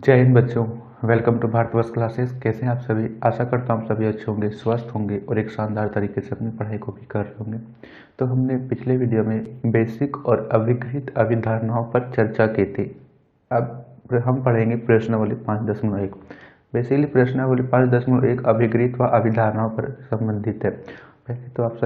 जय हिंद बच्चों। Welcome to Bharatvarsh classes. कैसे हैं आप सभी? आशा करता हूँ आप सभी अच्छे होंगे, स्वस्थ होंगे और एक शानदार तरीके से अपनी पढ़ाई को भी कर रहे होंगे। तो हमने पिछले वीडियो में बेसिक और अभिकृत अभिधारणाओं पर चर्चा की थी। अब हम पढ़ेंगे प्रश्नावली 5.1। बेसिकली प्रश्नावली 5.1 अभिकृत व अभिधारणाओं पर संबंधित है। पहले तो आप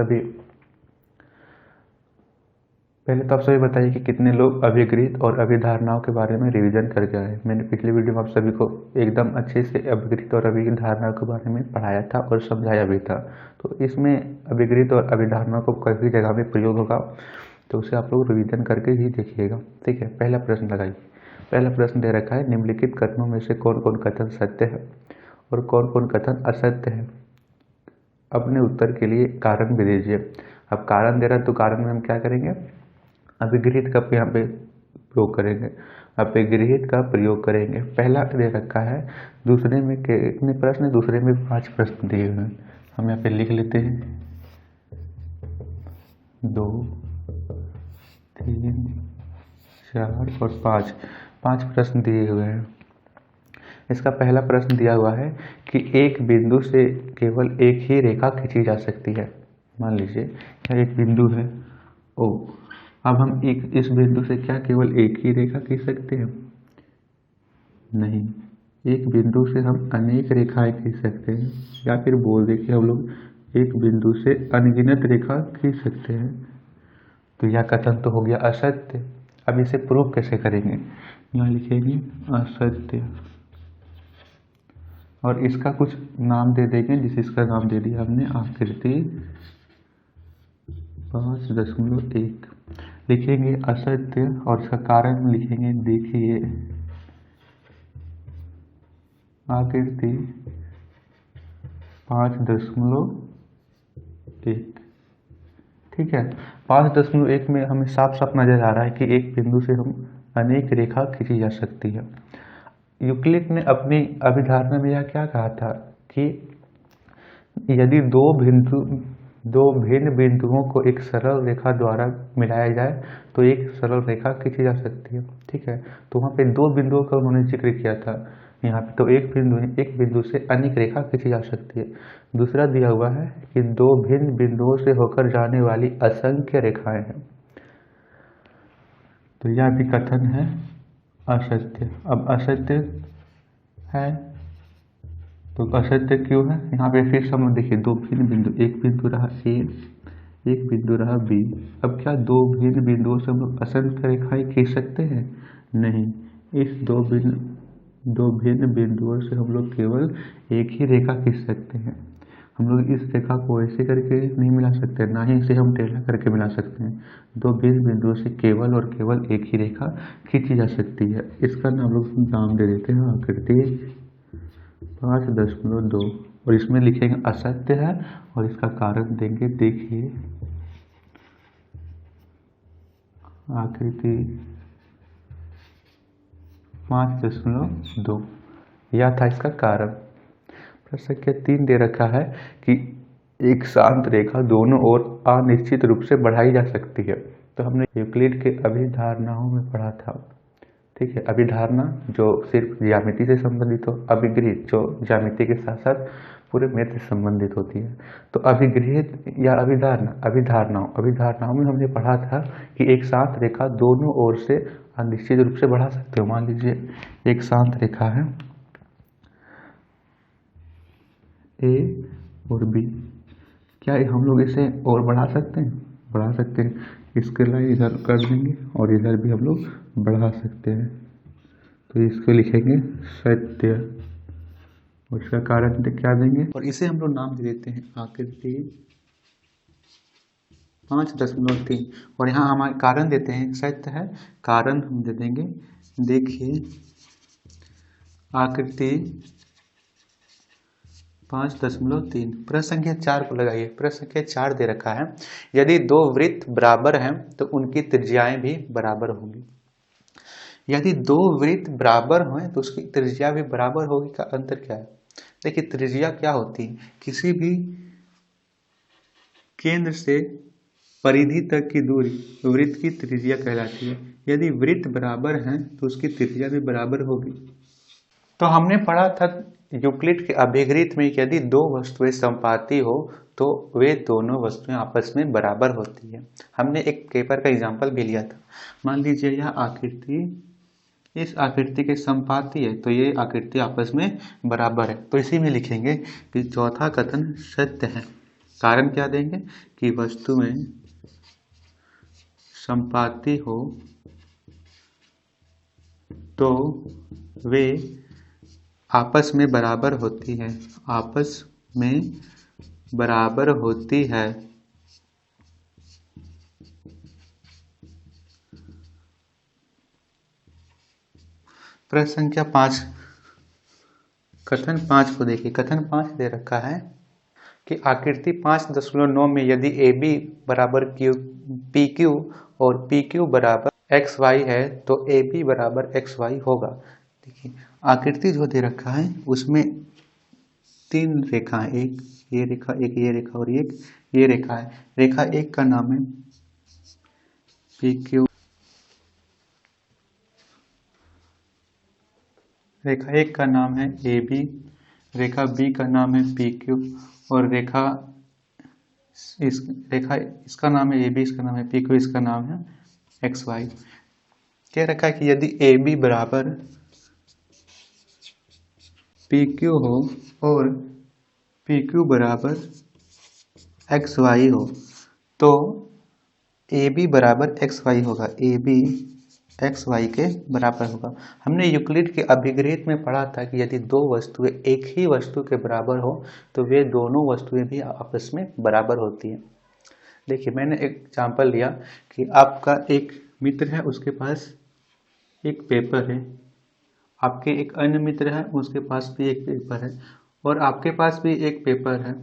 सभी बताइए कि कितने लोग अभिकृत और अभिधारणाओं के बारे में रिवीजन करके आए। मैंने पिछले वीडियो में आप सभी को एकदम अच्छे से अभिकृत और अभिधारणाओं के बारे में पढ़ाया था और समझाया भी था। तो इसमें अभिकृत और अभिधारणाओं को कई जगह में प्रयोग होगा, तो उसे आप लोग रिवीजन करके ही देखिएगा। ठीक है, पहला प्रश्न लगाइए। पहला प्रश्न दे रखा है, निम्नलिखित कथनों में से कौन कौन कथन सत्य है और कौन कौन कथन असत्य है। अपने उत्तर के लिए कारण भी दीजिए। अब कारण दे रहा है तो कारण में हम क्या करेंगे? अभिगृहित का यहाँ पे प्रयोग करेंगे। अभिगृहित का प्रयोग करेंगे। पहला दे रखा है, दूसरे में कितने प्रश्न? दूसरे में 5 प्रश्न दिए हुए हैं। हम यहाँ पे लिख लेते हैं 2, 3, 4 और 5 प्रश्न दिए हुए हैं। इसका पहला प्रश्न दिया हुआ है कि एक बिंदु से केवल एक ही रेखा खींची जा सकती है। मान लीजिए यह एक बिंदु है ओ। अब हम इस बिंदु से क्या केवल एक ही रेखा खींच सकते हैं? नहीं, एक बिंदु से हम अनेक रेखाएं खींच सकते हैं, या फिर बोल दे कि हम लोग एक बिंदु से अनगिनत रेखा खींच सकते हैं। तो यह कथन तो हो गया असत्य। अब इसे प्रूव कैसे करेंगे? यहाँ लिखेंगे असत्य और इसका कुछ नाम दे देंगे। जिस इसका नाम दे दिया हमने आकृति 5.1 लिखेंगे असत्य और इसका कारण लिखेंगे देखिए आकृति 5.1। ठीक है, 5.1 में हमें साफ साफ नजर आ रहा है कि एक बिंदु से हम अनेक रेखा खींची जा सकती है। यूक्लिड ने अपनी अभिधारणा में यह क्या कहा था कि यदि दो भिन्न बिंदुओं को एक सरल रेखा द्वारा मिलाया जाए तो एक सरल रेखा खींची जा सकती है। ठीक है, तो वहाँ पे 2 बिंदुओं का उन्होंने जिक्र किया था। यहाँ पे तो एक बिंदु से अनेक रेखा खींची जा सकती है। दूसरा दिया हुआ है कि 2 भिन्न बिंदुओं से होकर जाने वाली असंख्य रेखाएं हैं। तो यह भी कथन है असत्य। अब असत्य है तो असत्य क्यों है? यहाँ पे फिर हम देखिए 2 भिन्न बिंदु, एक बिंदु रहा ए, एक बिंदु रहा बी। अब क्या 2 भिन्न बिंदुओं से हम लोग असंख्य रेखाएं खींच सकते हैं? नहीं, इस 2 भिन्न बिंदुओं से हम लोग केवल एक ही रेखा खींच सकते हैं। हम लोग इस रेखा को ऐसे करके नहीं मिला सकते, ना ही इसे हम टेढ़ा करके मिला सकते हैं। 2 भिन्न बिंदुओं से केवल और केवल एक ही रेखा खींची जा सकती है। इसका हम लोग नाम दे देते हैं आकृति 5.2 और इसमें लिखेंगे असत्य है और इसका कारण देंगे देखिए आकृति 5.2। यह था इसका कारण। प्रश्न संख्या 3 दे रखा है कि एक शांत रेखा दोनों ओर अनिश्चित रूप से बढ़ाई जा सकती है। तो हमने यूक्लिड के अभिधारणाओं में पढ़ा था। ठीक है, अभिधारणा जो सिर्फ ज्यामिति से संबंधित हो, अभिगृहित जो ज्यामिति के साथ साथ पूरे मैथ से संबंधित होती है। तो अभिगृहित या अभिधारणाओं में हमने पढ़ा था कि एक शांत रेखा दोनों ओर से अनिश्चित रूप से बढ़ा सकते हो। मान लीजिए एक शांत रेखा है ए और बी, क्या हम लोग इसे और बढ़ा सकते हैं? बढ़ा सकते हैं। इसके लाइन इधर कर देंगे और इधर भी हम लोग बढ़ा सकते हैं। तो इसको लिखेंगे सत्य और इसका कारण क्या देंगे? और इसे हम लोग नाम दे देते हैं आकृति 5.3 और यहाँ हमारे कारण देते हैं सत्य है, कारण हम दे देंगे देखिए आकृति 5.3। प्रश्न संख्या 4 को लगाइए। प्रश्न संख्या 4 दे रखा है, यदि 2 वृत्त बराबर हैं तो उनकी त्रिज्याएं भी बराबर होंगी। यदि 2 वृत्त बराबर हों तो उसकी त्रिज्या भी बराबर होगी। का अंतर क्या है? देखिए त्रिज्या क्या होती है? किसी भी केंद्र से परिधि तक की दूरी वृत्त की त्रिज्या कहलाती है। यदि वृत्त बराबर हैं तो उसकी त्रिज्या भी बराबर होगी। तो हमने पढ़ा था यूक्लिड के अभिगृहित में यदि दो वस्तुएं समपाती हो तो वे दोनों वस्तुएं आपस में बराबर होती है। हमने एक पेपर का एग्जांपल भी लिया था। मान लीजिए यह आकृति इस आकृति के समपाती है तो ये आकृति आपस में बराबर है। तो इसी में लिखेंगे कि चौथा कथन सत्य है। कारण क्या देंगे कि वस्तुएं समपाती हो तो वे आपस में बराबर होती है, आपस में बराबर होती है। प्रश्न संख्या 5, कथन 5 को देखिए। कथन 5 दे रखा है कि आकृति 5.9 में यदि AB बराबर PQ और PQ बराबर XY है तो AB बराबर XY होगा। देखिए आकृति जो दे रखा है उसमें 3 रेखा है, एक ये रेखा, एक ये रेखा और एक ये रेखा है। रेखा 1 का नाम है PQ, रेखा 1 का नाम है AB, रेखा B का नाम है PQ और इसका नाम है AB, इसका नाम है PQ, इसका नाम है XY। कह रखा है कि यदि AB बराबर PQ हो और PQ बराबर XY हो तो AB बराबर XY होगा, AB XY के बराबर होगा। हमने यूक्लिड के अभिगृहित में पढ़ा था कि यदि दो वस्तुएं एक ही वस्तु के बराबर हो तो वे दोनों वस्तुएं भी आपस में बराबर होती हैं। देखिए मैंने एक एग्जाम्पल लिया कि आपका एक मित्र है, उसके पास एक पेपर है, आपके एक अन्य मित्र है, उसके पास भी एक पेपर है और आपके पास भी एक पेपर है।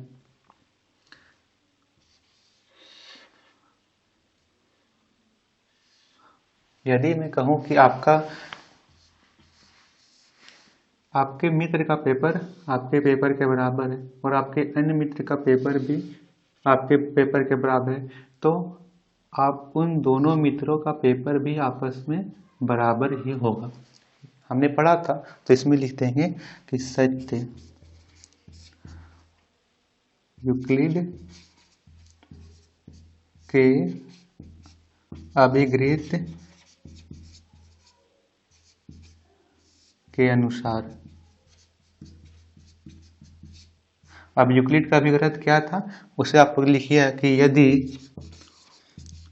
यदि मैं कहूं कि आपके मित्र का पेपर आपके पेपर के बराबर है और आपके अन्य मित्र का पेपर भी आपके पेपर के बराबर है तो आप उन दोनों मित्रों का पेपर भी आपस में बराबर ही होगा। हमने पढ़ा था। तो इसमें लिखते हैं कि सत्य यूक्लिड के अभिगृहित के अनुसार। अब यूक्लिड का अभिगृहित क्या था उसे आप लोग लिखिए कि यदि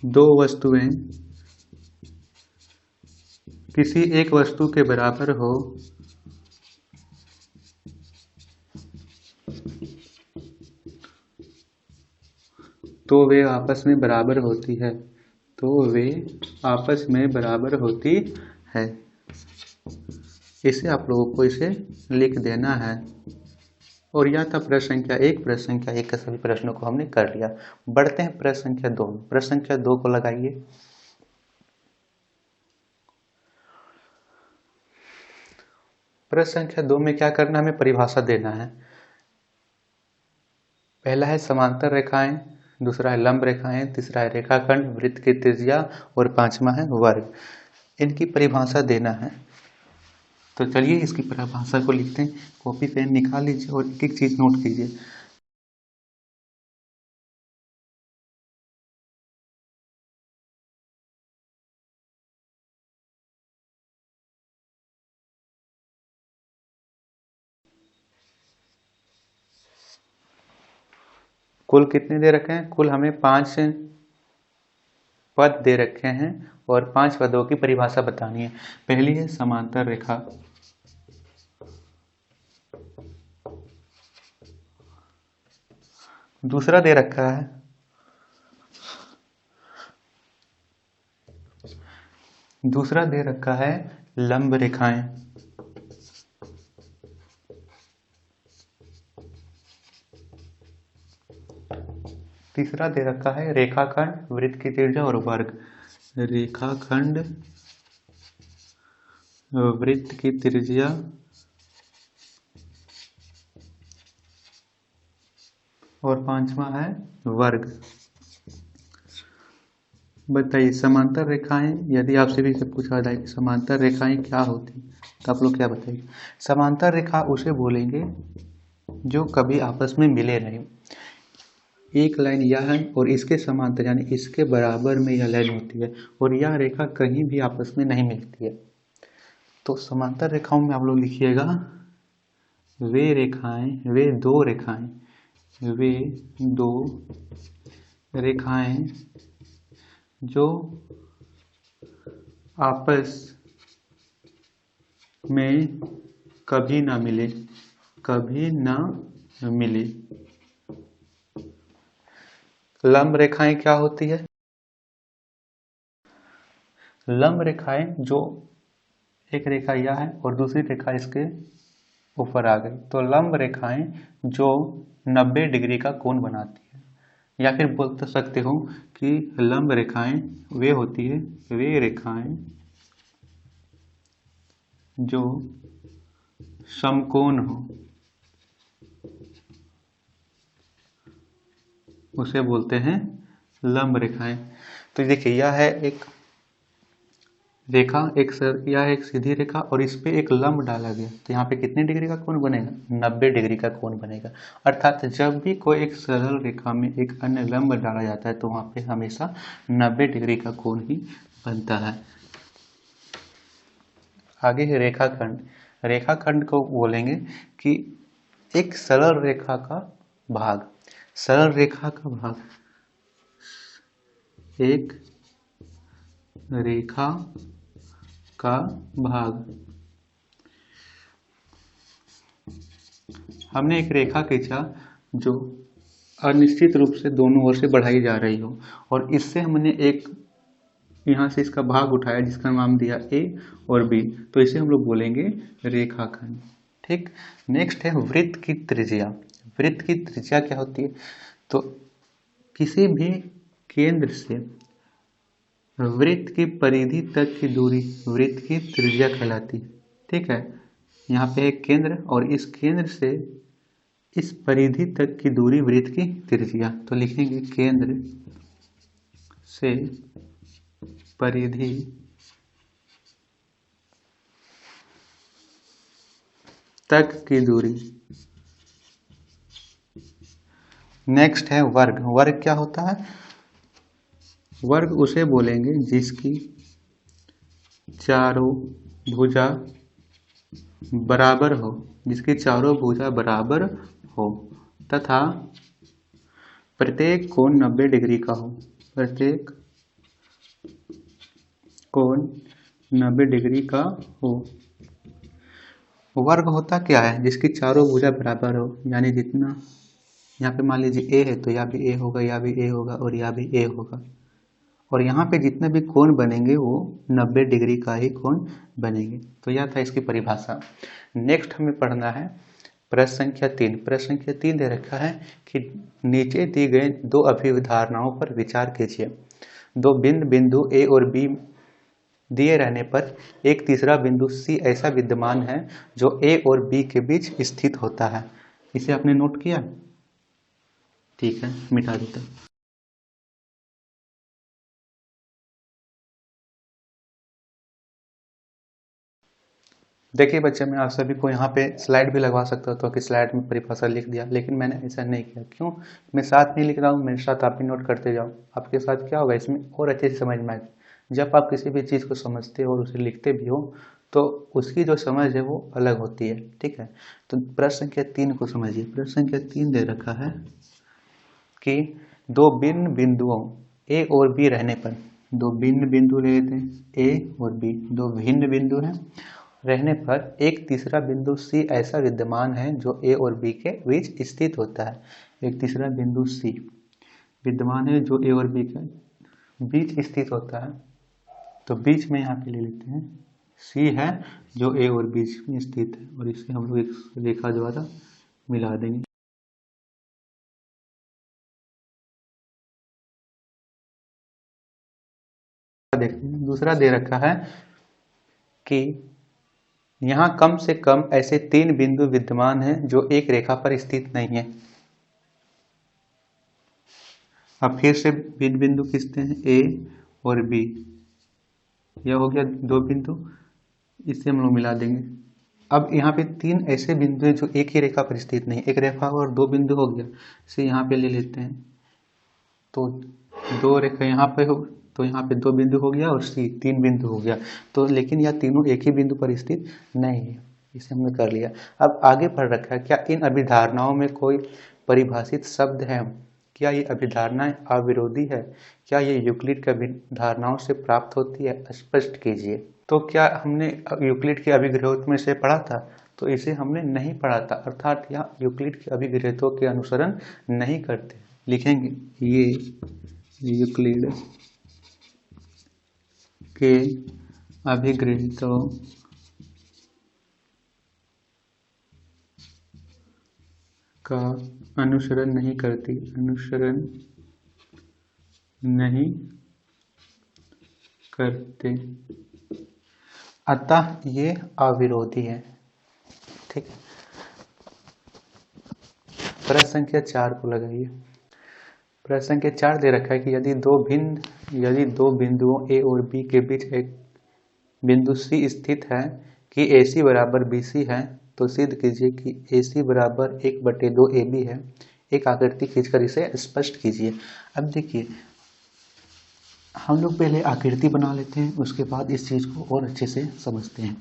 दो वस्तुएं किसी एक वस्तु के बराबर हो तो वे आपस में बराबर होती है, तो वे आपस में बराबर होती है। इसे आप लोगों को इसे लिख देना है। और यह था प्रश्न संख्या 1। प्रश्न संख्या 1 के सभी प्रश्नों को हमने कर लिया। बढ़ते हैं प्रश्न संख्या 2। प्रश्न संख्या 2 को लगाइए। प्रश्न संख्या 2 में क्या करना है, हमें परिभाषा देना है। पहला है समांतर रेखाएं, दूसरा है लंब रेखाएं, तीसरा है रेखाखंड, वृत्त की त्रिज्या और पांचवा है वर्ग। इनकी परिभाषा देना है। तो चलिए इसकी परिभाषा को लिखते हैं। कॉपी पेन निकाल लीजिए और एक एक चीज नोट कीजिए। कुल कितने दे रखे हैं? कुल हमें 5 पद दे रखे हैं और 5 पदों की परिभाषा बतानी है। पहली है समांतर रेखा, दूसरा दे रखा है लंब रेखाएं, तीसरा दे रखा है रेखाखंड, वृत्त की त्रिज्या और वर्ग। रेखाखंड, वृत्त की त्रिज्या और पांचवा है वर्ग। बताइए समांतर रेखाएं, यदि आपसे भी सब पूछा जाए कि समांतर रेखाएं क्या होती, तो आप लोग क्या बताइए? समांतर रेखा उसे बोलेंगे जो कभी आपस में मिले नहीं। एक लाइन यह है और इसके समांतर यानी इसके बराबर में यह लाइन होती है और यह रेखा कहीं भी आपस में नहीं मिलती है। तो समांतर रेखाओं में आप लोग लिखिएगा वे दो रेखाएं जो आपस में कभी ना मिले। लंब रेखाएं क्या होती है? लंब रेखाएं जो एक रेखा यह है और दूसरी रेखा इसके ऊपर आ गई, तो लंब रेखाएं जो 90 डिग्री का कोण बनाती है, या फिर बोल सकते हो कि लंब रेखाएं वे रेखाएं जो समकोण हो, उसे बोलते हैं लंब रेखाएं। तो देखिए यह है एक रेखा, यह एक सीधी रेखा और इस पे एक लंब डाला गया, तो यहाँ पे कितने डिग्री का कोण बनेगा? 90 डिग्री का कोण बनेगा। अर्थात जब भी कोई एक सरल रेखा में एक अन्य लंब डाला जाता है तो वहाँ पे हमेशा 90 डिग्री का कोण ही बनता है। आगे है रेखाखंड। रेखाखंड को बोलेंगे कि एक सरल रेखा का भाग, एक रेखा का भाग। हमने एक रेखा खींचा जो अनिश्चित रूप से दोनों ओर से बढ़ाई जा रही हो और इससे हमने एक यहाँ से इसका भाग उठाया जिसका नाम दिया ए और बी, तो इसे हम लोग बोलेंगे रेखाखंड। ठीक। नेक्स्ट है वृत्त की त्रिज्या। वृत्त की त्रिज्या क्या होती है? तो किसी भी केंद्र से वृत्त की परिधि तक की दूरी वृत्त की त्रिज्या कहलाती है। ठीक है, यहाँ पे एक केंद्र और इस केंद्र से इस परिधि तक की दूरी वृत्त की त्रिज्या। तो लिखेंगे केंद्र से परिधि तक की दूरी। नेक्स्ट है वर्ग। वर्ग क्या होता है? वर्ग उसे बोलेंगे जिसकी चारों भुजा बराबर हो, तथा प्रत्येक कोण 90 डिग्री का हो। प्रत्येक कोण 90 डिग्री का हो। वर्ग होता क्या है? जिसकी चारों भुजा बराबर हो, यानी जितना यहाँ पे मान लीजिए ए है तो यहाँ भी ए होगा, यहाँ भी ए होगा और यहाँ भी ए होगा, और यहाँ पे जितने भी कोण बनेंगे वो 90 डिग्री का ही कोण बनेंगे। तो यह था इसकी परिभाषा। नेक्स्ट हमें पढ़ना है प्रश्न संख्या 3। प्रश्न संख्या 3 दे रखा है कि नीचे दी गई दो अभिधारणाओं पर विचार कीजिए। दो भिन्न बिंदु ए और बी दिए रहने पर एक तीसरा बिंदु सी ऐसा विद्यमान है जो ए और बी के बीच स्थित होता है। इसे आपने नोट किया? ठीक है, मिटा देता हूं। देखिए बच्चे, मैं आप सभी को यहाँ पे स्लाइड भी लगवा सकता था कि स्लाइड में परिभाषा लिख दिया, लेकिन मैंने ऐसा नहीं किया। क्यों? मैं साथ नहीं लिख रहा हूँ, मेरे साथ आप भी नोट करते जाओ। आपके साथ क्या होगा, इसमें और अच्छे से समझ में आएगा। जब आप किसी भी चीज़ को समझते हो और उसे लिखते भी हो तो उसकी जो समझ है वो अलग होती है। ठीक है, तो प्रश्न संख्या 3 को समझिए। प्रश्न संख्या 3 दे रखा है कि दो भिन्न बिंदुओं ए और बी रहने पर, दो भिन्न बिंदु ले लेते हैं ए और बी, दो भिन्न बिंदु हैं रहने पर एक तीसरा बिंदु सी ऐसा विद्यमान है जो ए और बी के बीच स्थित होता है। एक तीसरा बिंदु सी विद्यमान है जो ए और बी के बीच स्थित होता है। तो बीच में यहाँ पे ले लेते हैं सी है जो ए और बीच में स्थित है, और इसे हम लोग एक रेखा द्वारा मिला देंगे। देखते हैं, दूसरा दे रखा है कि यहाँ कम से कम ऐसे 3 बिंदु विद्यमान हैं जो एक रेखा पर स्थित नहीं है। अब फिर से भिन्न बिंदु खींचते हैं ए और बी। यह हो गया 2 बिंदु। इसे हम लोग मिला देंगे। अब यहाँ पे तीन ऐसे बिंदु हैं जो एक ही रेखा पर स्थित नहीं, एक रेखा और दो बिंदु हो गया, इसे यहाँ पे ले लेते हैं। तो दो रेखा यहाँ पे हो, तो यहाँ पे दो बिंदु हो गया और सी तीन बिंदु हो गया। तो लेकिन यह तीनों एक ही बिंदु पर स्थित नहीं है, इसे हमने कर लिया। अब आगे पढ़ रखा है, क्या इन अभिधारणाओं में कोई परिभाषित शब्द है? क्या ये अभिधारणाएं अविरोधी है? क्या ये यूक्लिड की अभिधारणाओं से प्राप्त होती है? स्पष्ट कीजिए। तो क्या हमने यूक्लिड के अभिग्रहों में से पढ़ा था? तो इसे हमने नहीं पढ़ा था, अर्थात यह यूक्लिड के अभिग्रहों के अनुसरण नहीं करते। लिखेंगे ये यूक्लिड के अभिग्रहों का अनुसरण नहीं करती, अनुसरण नहीं करते, अतः ये अविरोधी है। ठीक है, प्रश्न संख्या 4 को लगाइए। प्रश्न संख्या 4 दे रखा है कि यदि दो बिंदुओं ए और बी के बीच एक बिंदु सी स्थित है कि AC बराबर BC है, तो सिद्ध कीजिए कि AC बराबर 1/2 AB है। एक आकृति खींचकर इसे स्पष्ट कीजिए। अब देखिए, हम लोग पहले आकृति बना लेते हैं, उसके बाद इस चीज को और अच्छे से समझते हैं।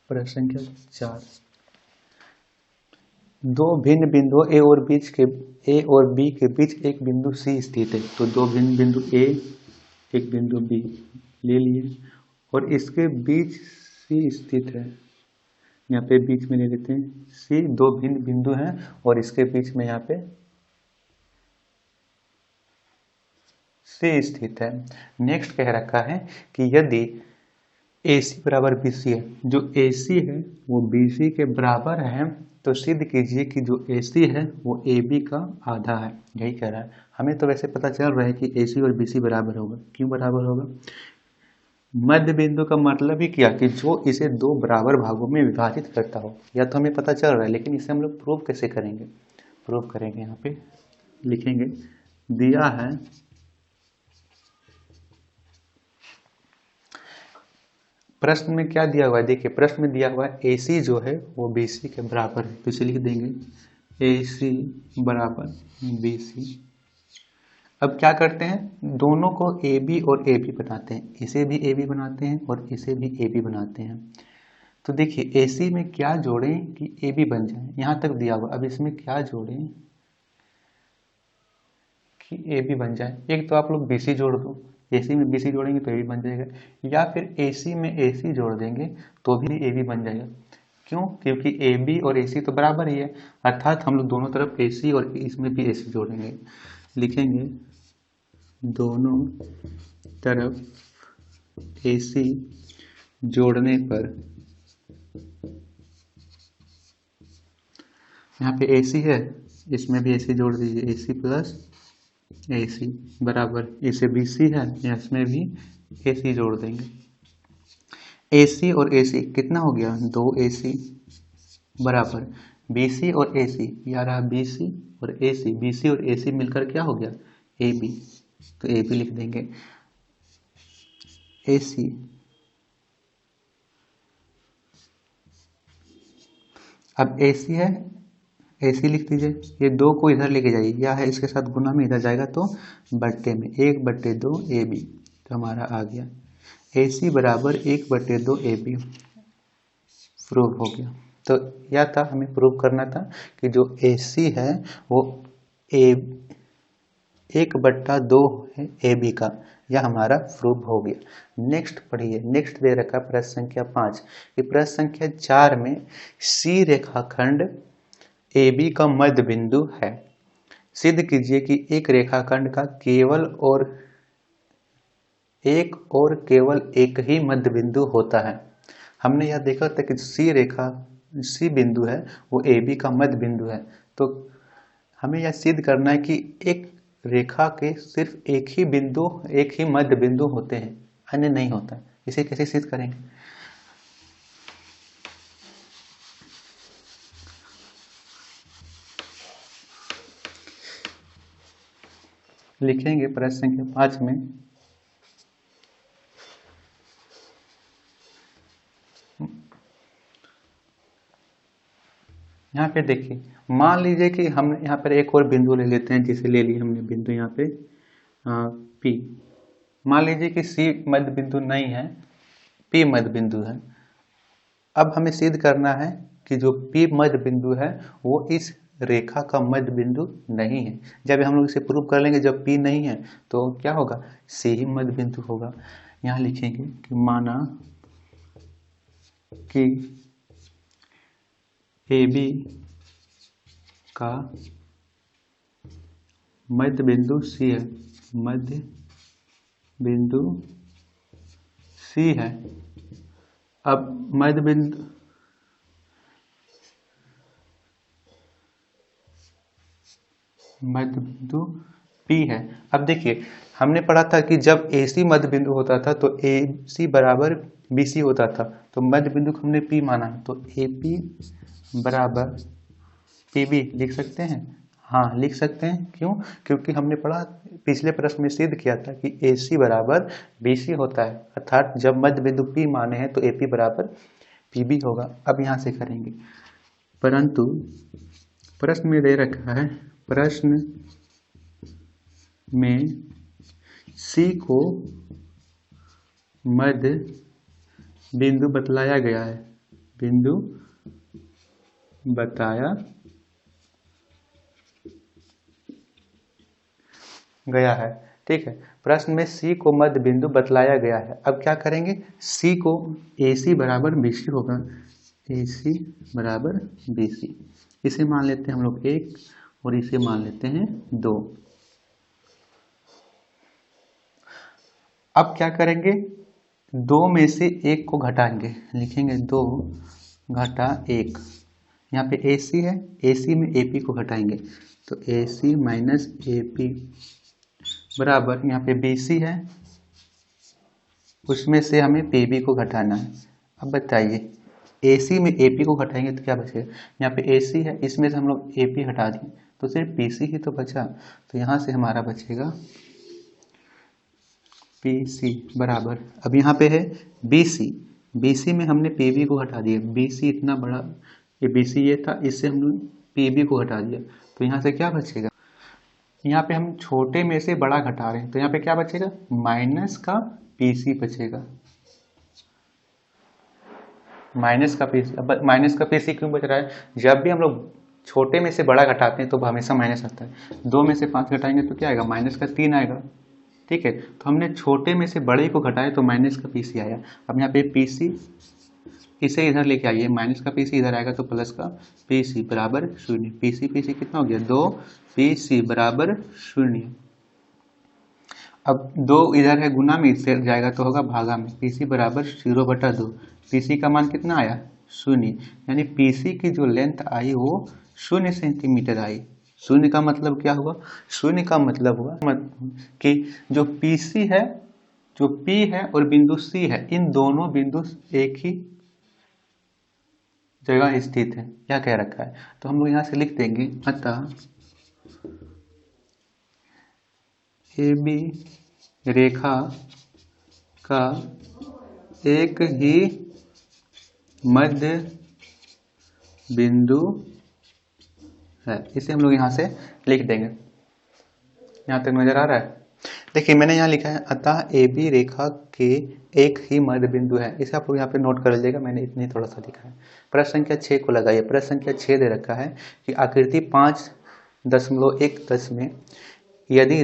प्रश्न संख्या 4, दो भिन्न बिंदुओं ए और बी के बीच एक बिंदु सी स्थित है। तो दो भिन्न बिंदु ए, एक बिंदु बी ले लिए और इसके बीच सी स्थित है। यहाँ पे बीच में ले लेते हैं सी, दो भिन्न बिंदु हैं और इसके बीच में यहाँ पे सी स्थित है। नेक्स्ट कह रखा है कि यदि AC बराबर BC है, जो AC है वो BC के बराबर है, तो सिद्ध कीजिए कि जो AC है वो AB का आधा है। यही कह रहा है। हमें तो वैसे पता चल रहा है कि AC और BC बराबर होगा। क्यों बराबर होगा? मध्य बिंदु का मतलब ही क्या कि जो इसे दो बराबर भागों में विभाजित करता हो। या तो हमें पता चल रहा है, लेकिन इसे हम लोग प्रूव कैसे करेंगे? प्रूव करेंगे, यहाँ पे लिखेंगे दिया है प्रश्न में क्या दिया हुआ है। देखिए प्रश्न में दिया हुआ है AC जो है वो BC के बराबर है, तो इसे लिख देंगे AC बराबर BC। अब क्या करते हैं, दोनों को AB और AB बनाते हैं, इसे भी AB बनाते हैं और इसे भी AB बनाते हैं। तो देखिए AC में क्या जोड़ें कि AB बन जाए, यहाँ तक दिया हुआ। अब इसमें क्या जोड़ें कि AB बन जाए? एक तो आप लोग BC जोड़ दो, AC में BC जोड़ेंगे तो AB बन जाएगा, या फिर AC में AC जोड़ देंगे तो भी AB बन जाएगा। क्यों? क्योंकि AB और AC तो बराबर ही है, अर्थात हम लोग दोनों तरफ AC और इसमें भी AC जोड़ेंगे। लिखेंगे दोनों तरफ AC जोड़ने पर, यहाँ पे AC है, इसमें भी AC जोड़ दीजिए, AC प्लस AC बराबर, इसे BC है, इसमें भी AC जोड़ देंगे। AC और AC कितना हो गया? 2AC बराबर BC और AC, यह रहा BC और AC, BC और AC मिलकर क्या हो गया? AB। तो AB लिख देंगे। AC अब AC है, AC लिख दीजिए। ये दो को इधर लेके जाइए, या है इसके साथ गुना में, इधर जाएगा तो बट्टे में, 1/2 AB। तो हमारा आ गया AC बराबर 1/2 AB। प्रूव हो गया। तो यह था, हमें प्रूव करना था कि जो AC है वो 1/2 है AB का। यह हमारा प्रूव हो गया। नेक्स्ट पढ़िए, नेक्स्ट दे रखा प्रश्न संख्या 5। प्रश्न संख्या 4 में C रेखाखंड AB का मध्य बिंदु है। सिद्ध कीजिए कि एक रेखाखंड का केवल एक ही मध्य बिंदु होता है। हमने यह देखा था कि C बिंदु है वो AB का मध्य बिंदु है। तो हमें यह सिद्ध करना है कि एक रेखा के सिर्फ एक ही मध्य बिंदु होते हैं, अन्य नहीं होता। इसे कैसे सिद्ध करेंगे? लिखेंगे प्रश्न संख्या 5 में यहाँ पे देखिए, मान लीजिए कि हम यहाँ पर एक और बिंदु ले लेते हैं, जैसे ले लिए हमने बिंदु यहाँ पे पी। मान लीजिए कि सी मध्य बिंदु नहीं है, पी मध्य बिंदु है। अब हमें सिद्ध करना है कि जो पी मध्य बिंदु है वो इस रेखा का मध्य बिंदु नहीं है। जब हम लोग इसे प्रूव कर लेंगे, जब पी नहीं है तो क्या होगा, सी ही मध्य बिंदु होगा। यहाँ लिखेंगे कि माना कि ए बी का मध्य बिंदु सी है, मध्य बिंदु सी है। अब मध्य बिंदु P है। अब देखिए, हमने पढ़ा था कि जब AC मध्य बिंदु होता था तो AC बराबर BC होता था, तो मध्य बिंदु को हमने P माना, तो AP बराबर PB लिख सकते हैं। हाँ, लिख सकते हैं। क्यों? क्योंकि हमने पढ़ा, पिछले प्रश्न में सिद्ध किया था कि AC बराबर BC होता है, अर्थात जब मध्य बिंदु P माने हैं तो AP बराबर PB होगा। अब यहाँ से करेंगे, परंतु प्रश्न में दे रखा है, प्रश्न में C को मध्य बिंदु बतलाया गया है, बिंदु बताया गया है। ठीक है, प्रश्न में C को मध्य बिंदु बतलाया गया है। अब क्या करेंगे, C को AC बराबर BC होगा, AC बराबर BC। इसे मान लेते हैं हम लोग 1 और इसे मान लेते हैं 2। अब क्या करेंगे, 2 में से 1 को घटाएंगे, लिखेंगे 2 घटा 1। यहाँ पे AC है, AC में AP को घटाएंगे, तो AC माइनस AP बराबर, यहाँ पे BC है, उसमें से हमें PB को घटाना है। अब बताइए, AC में AP को घटाएंगे तो क्या बचेगा, यहाँ पे AC है, इसमें से हम लोग AP हटा दिए तो सिर्फ PC ही तो बचा, तो यहाँ से हमारा बचेगा PC बराबर, अब यहाँ पे है BC में हमने PB को हटा दिया, BC इतना बड़ा, ये BC ये था, इससे हमने PB को हटा दिया, तो यहाँ से क्या बचेगा, यहाँ पे हम छोटे में से बड़ा घटा रहे हैं, तो यहाँ पे क्या बचेगा, माइनस का PC बचेगा, माइनस का PC। अब माइनस का PC क्यों बच रहा है, जब भी हम लोग छोटे में से बड़ा घटाते हैं तो हमेशा माइनस आता है। 2 में से 5 घटाएंगे तो क्या आएगा, माइनस का 3 आएगा। ठीक है, तो हमने छोटे में से बड़े को घटाया तो माइनस का PC आया। अब यहाँ पे PC, इसे इधर लेके आइए, माइनस का PC इधर आएगा तो प्लस का PC बराबर 0। PC कितना हो गया, 2, PC बराबर 0। अब 2 इधर है, गुना में इससे जाएगा तो होगा भागा में, PC बराबर 0/2। PC का मान कितना आया, 0, यानी PC की जो लेंथ आई वो 0 सेंटीमीटर आई। 0 का मतलब क्या हुआ, 0 का मतलब हुआ कि जो PC है, जो P है और बिंदु C है, इन दोनों बिंदु एक ही जगह स्थित है, क्या कह रखा है। तो हम लोग यहाँ से लिख देंगे, अतः AB रेखा का एक ही मध्य बिंदु है। इसे हम लोग यहाँ से लिख देंगे। यहाँ तक नजर आ रहा है। देखिए, मैंने यहाँ लिखा है, अतः AB रेखा के एक ही मध्य बिंदु है। इसे आप लोग यहाँ पे नोट कर लीजिएगा, मैंने इतनी थोड़ा सा लिखा है। प्रश्न संख्या 6 को लगाइए। प्रश्न संख्या 6 दे रखा है कि आकृति 5.1 में यदि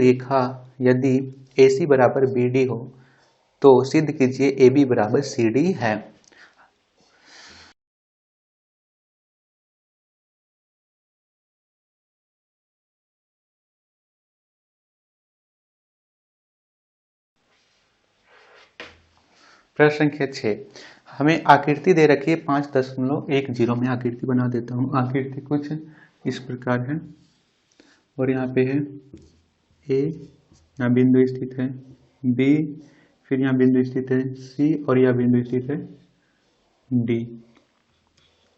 AC बराबर BD हो तो सिद्ध कीजिए AB बराबर CD है। प्रश्न संख्या 6, हमें आकृति दे रखी है 5.10 में आकृति बना देता हूँ। आकृति कुछ इस प्रकार है और यहाँ पे है A, यहाँ बिंदु स्थित है B, फिर यहाँ बिंदु स्थित है C और यह बिंदु स्थित है D।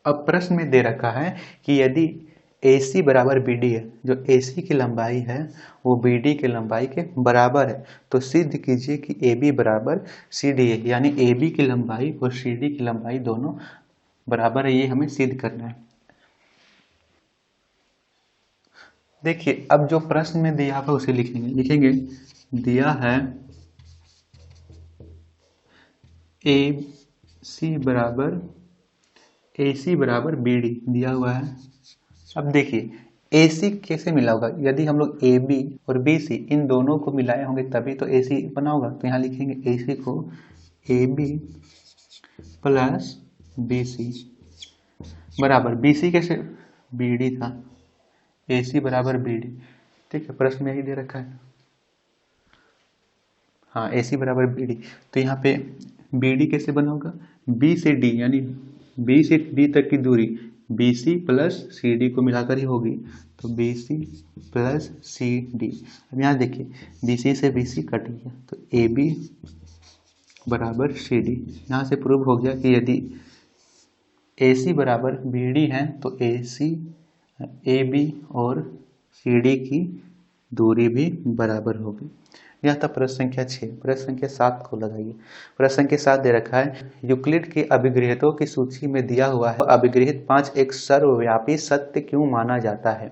अब प्रश्न में दे रखा है कि यदि AC बराबर BD है, जो AC की लंबाई है वो BD की लंबाई के बराबर है, तो सिद्ध कीजिए कि AB बराबर CD है, यानी AB की लंबाई और CD की लंबाई दोनों बराबर है। ये हमें सिद्ध करना है। देखिए अब जो प्रश्न में दिया हुआ उसे लिखेंगे दिया है ए सी बराबर बी डी दिया हुआ है। अब देखिए ए सी कैसे मिला होगा, यदि हम लोग ए बी और बी सी इन दोनों को मिलाए होंगे तभी तो ए सी बना होगा। तो यहाँ लिखेंगे ए सी को A B plus B C बराबर बी सी कैसे बी डी था, ए सी बराबर बी डी। ठीक है, प्रश्न में यही दे रखा है। हाँ ए सी बराबर बी डी, तो यहाँ पे बी डी कैसे बना होगा, बी से डी यानी बी से डी तक की दूरी B C plus C D को मिलाकर ही होगी। तो B C plus C D. अब यहाँ देखिए बी सी से बी सी कट गया तो ए बी बराबर सी डी। यहाँ से प्रूव हो गया कि यदि ए सी बराबर बी डी है तो ए सी ए बी और सी डी की दूरी भी बराबर होगी। यह था प्रश्न संख्या 6। प्रश्न संख्या 7 को लगाइए। प्रश्न संख्या 7 दे रखा है यूक्लिड के अभिगृहितों की सूची में दिया हुआ है अभिगृहित 5 एक सर्वव्यापी सत्य क्यों माना जाता है।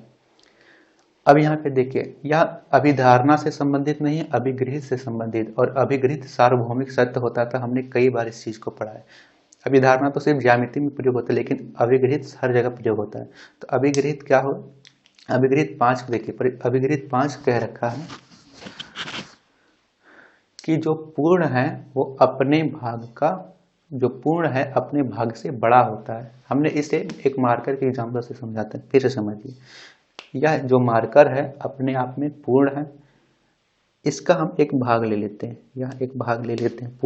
अब यहाँ पे देखिए यह अभिधारणा से संबंधित नहीं है, अभिगृहित से संबंधित, और अभिगृहित सार्वभौमिक सत्य होता था। हमने कई बार इस चीज को पढ़ा है। अभिधारणा तो सिर्फ ज्यामिति में प्रयोग होता है लेकिन अभिगृहित हर जगह प्रयोग होता है। तो अभिगृहित क्या हो, अभिगृहित 5 देखिए, अभिगृहित 5 कह रखा है कि जो पूर्ण है वो अपने भाग का, जो पूर्ण है अपने भाग से बड़ा होता है। हमने इसे एक मार्कर के एग्जांपल से समझाते हैं, फिर से समझिए। यह जो मार्कर है अपने आप में पूर्ण है, इसका हम एक भाग ले लेते हैं, यह एक भाग ले लेते हैं,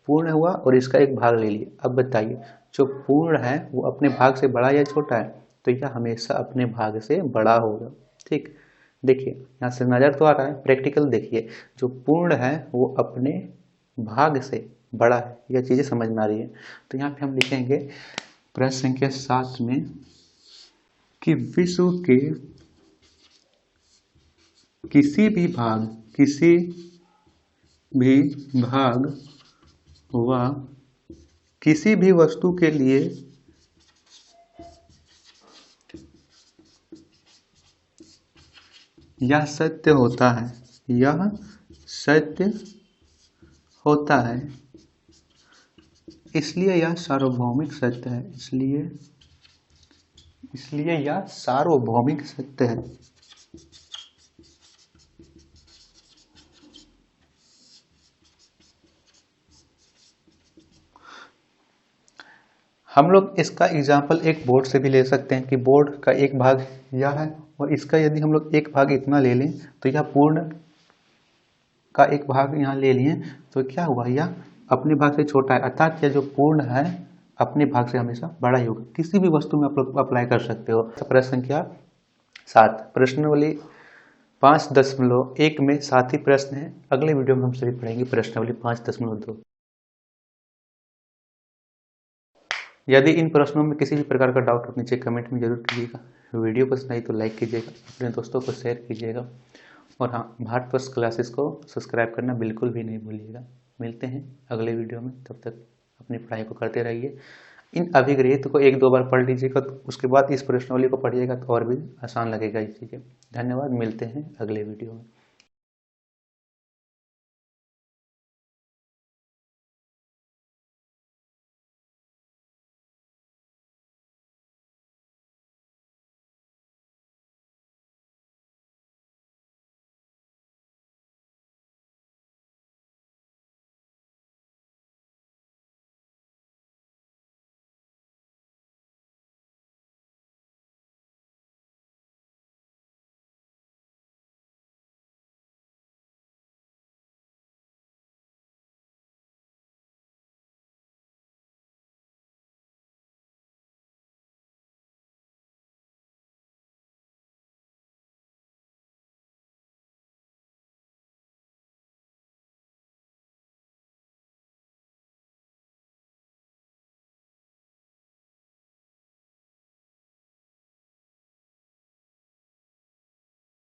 पूर्ण हुआ और इसका एक भाग ले लिया। अब बताइए जो पूर्ण है वो अपने भाग से बड़ा या छोटा है, तो यह हमेशा अपने भाग से बड़ा होगा। ठीक, देखिए यहाँ से नजर तो आ रहा है, प्रैक्टिकल देखिए, जो पूर्ण है वो अपने भाग से बड़ा है, यह चीजें समझ में आ रही है। तो यहाँ पे हम लिखेंगे प्रश्न संख्या 7 में कि विश्व के किसी भी भाग व किसी भी वस्तु के लिए यह सत्य होता है, यह सत्य होता है, इसलिए यह सार्वभौमिक सत्य है, इसलिए यह सार्वभौमिक सत्य है। हम लोग इसका एग्जाम्पल एक बोर्ड से भी ले सकते हैं कि बोर्ड का एक भाग यह है और इसका यदि हम लोग एक भाग इतना ले लें तो यह पूर्ण का एक भाग यहाँ ले लिए तो क्या हुआ, यह अपने भाग से छोटा है, अर्थात यह जो पूर्ण है अपने भाग से हमेशा बड़ा ही होगा। किसी भी वस्तु में आप लोग अप्लाई कर सकते हो। प्रश्न संख्या 7 प्रश्नावली 5.1 में 7 ही प्रश्न है। अगले वीडियो में हम सभी पढ़ेंगे प्रश्नावली 5.2। यदि इन प्रश्नों में किसी भी प्रकार का डाउट हो नीचे कमेंट में जरूर कीजिएगा। वीडियो पसंद आई तो लाइक कीजिएगा, अपने दोस्तों को शेयर कीजिएगा और हाँ, भारत फर्स्ट क्लासेस को सब्सक्राइब करना बिल्कुल भी नहीं भूलिएगा। मिलते हैं अगले वीडियो में, तब तक अपनी पढ़ाई को करते रहिए। इन अभिगृहित को 1-2 बार पढ़ लीजिएगा तो उसके बाद इस प्रश्नावली को पढ़िएगा तो और भी आसान लगेगा ये चीज़ें। धन्यवाद, मिलते हैं अगले वीडियो में।